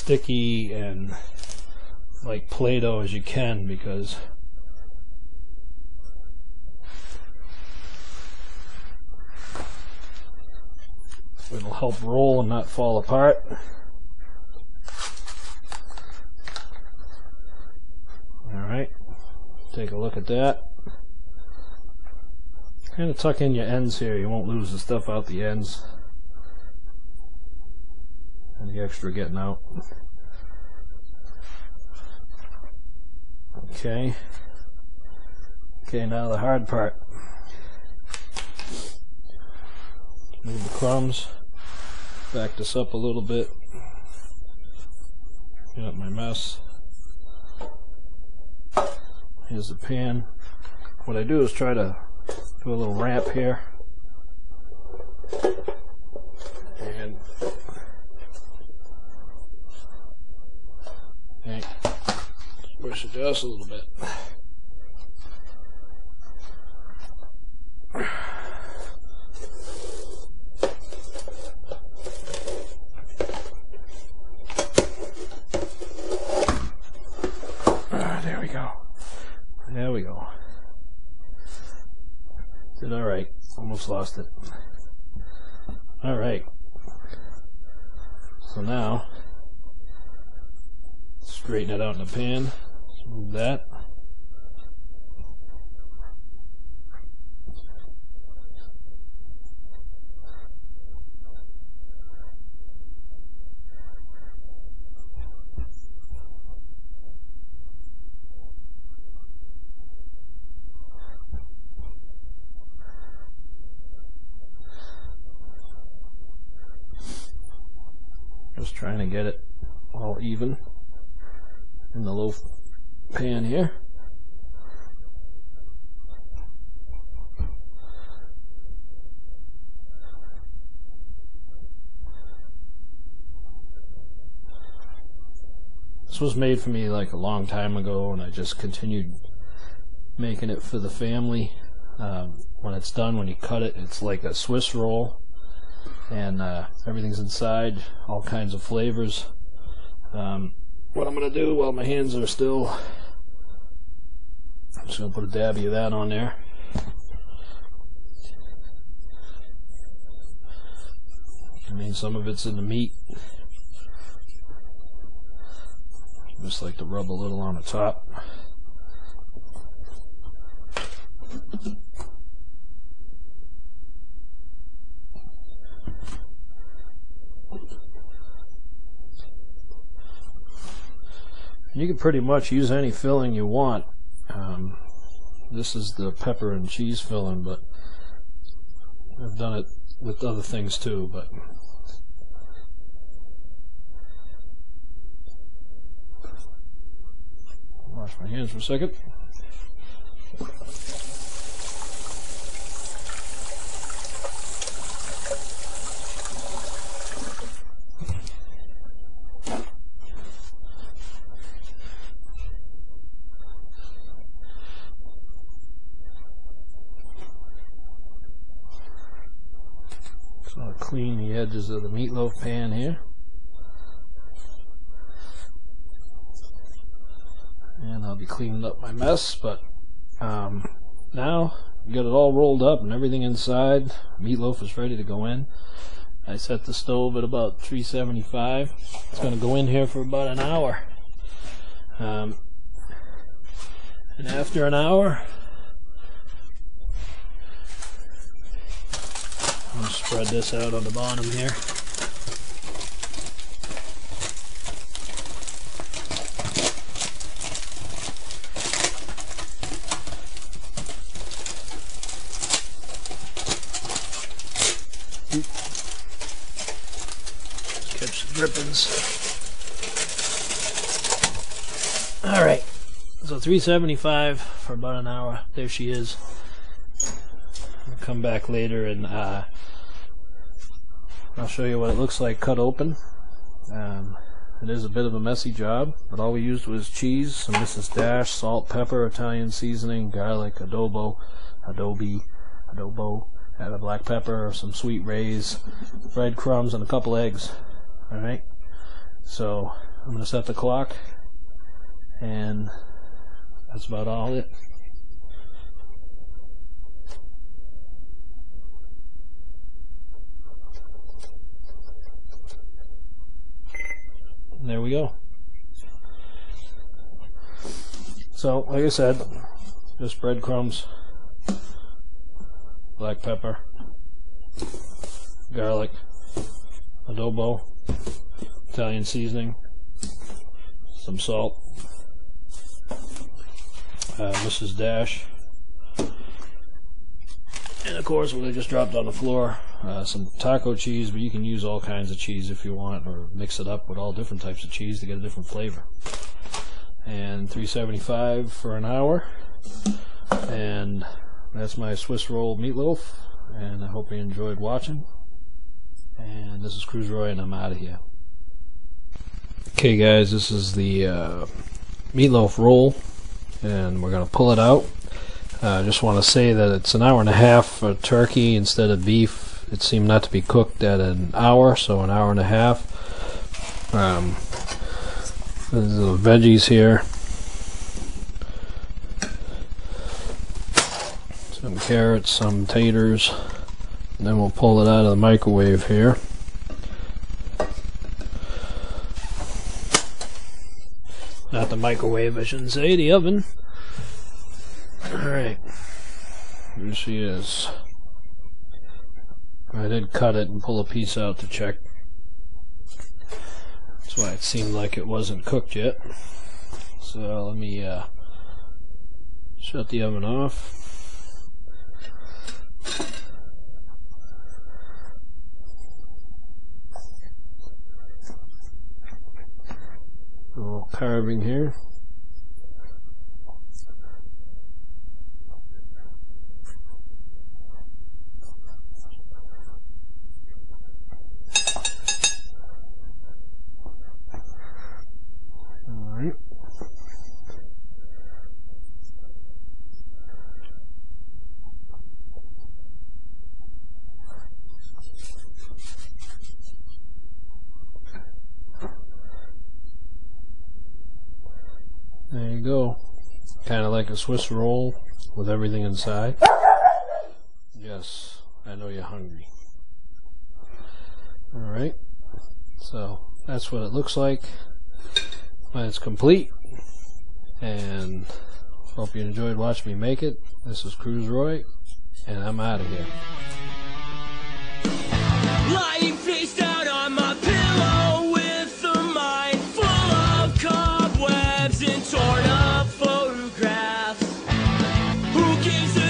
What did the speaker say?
sticky and like Play-Doh as you can, because it'll help roll and not fall apart. Alright, take a look at that. Kind of tuck in your ends here, you won't lose the stuff out the ends. And the extra getting out. Okay. Okay, now the hard part. Move the crumbs. Back this up a little bit. Get up my mess. Here's the pan. What I do is try to do a little ramp here. And okay, push it just a little bit. There we go. There we go. Did alright. Almost lost it. Alright. So now, straighten it out in the pan. Let's move that. Just trying to get it all even in the loaf pan here. This was made for me like a long time ago, and I just continued making it for the family. When it's done, when you cut it, it's like a Swiss roll. And everything's inside, all kinds of flavors. What I'm going to do while my hands are still, I'm just going to put a dabby of that on there. I mean, some of it's in the meat. Just like to rub a little on the top. You can pretty much use any filling you want. This is the pepper and cheese filling, but I've done it with other things too. But wash my hands for a second. So I'll clean the edges of the meatloaf pan here. And I'll be cleaning up my mess, but now you got it all rolled up and everything inside. Meatloaf is ready to go in. I set the stove at about 375. It's going to go in here for about an hour. And after an hour, I'm going to spread this out on the bottom here. Catch the drippings. Alright, so 375 for about an hour. There she is. I'll come back later and I'll show you what it looks like cut open. It is a bit of a messy job, but all we used was cheese, some Mrs. Dash, salt, pepper, Italian seasoning, garlic, adobo, add a black pepper, some sweet rays, breadcrumbs, and a couple eggs. Alright, so I'm going to set the clock, and that's about all it. And there we go. So, like I said, just breadcrumbs, black pepper, garlic, adobo, Italian seasoning, some salt, Mrs. Dash, and of course what I just dropped on the floor, some taco cheese, but you can use all kinds of cheese if you want, or mix it up with all different types of cheese to get a different flavor. And $3.75 for an hour, and that's my Swiss roll meatloaf, and I hope you enjoyed watching. And this is CRUZROY, and I'm out of here. Okay guys, this is the meatloaf roll, and we're going to pull it out. I just want to say that it's an hour and a half for turkey instead of beef. It seemed not to be cooked at an hour, so an hour and a half. There's little veggies here. Some carrots, some taters. And then we'll pull it out of the microwave here. Not the microwave, I shouldn't say, the oven. Alright. Here she is. I did cut it and pull a piece out to check. That's why it seemed like it wasn't cooked yet. So let me shut the oven off. A little carving here. Alright. There you go. Kind of like a Swiss roll with everything inside. Yes, I know you're hungry. Alright, so that's what it looks like when it's complete. And hope you enjoyed watching me make it. This is CRUZROY, and I'm out of here. Lying face down on my pillow with a mind full of cobwebs and torn up photographs. Who gives a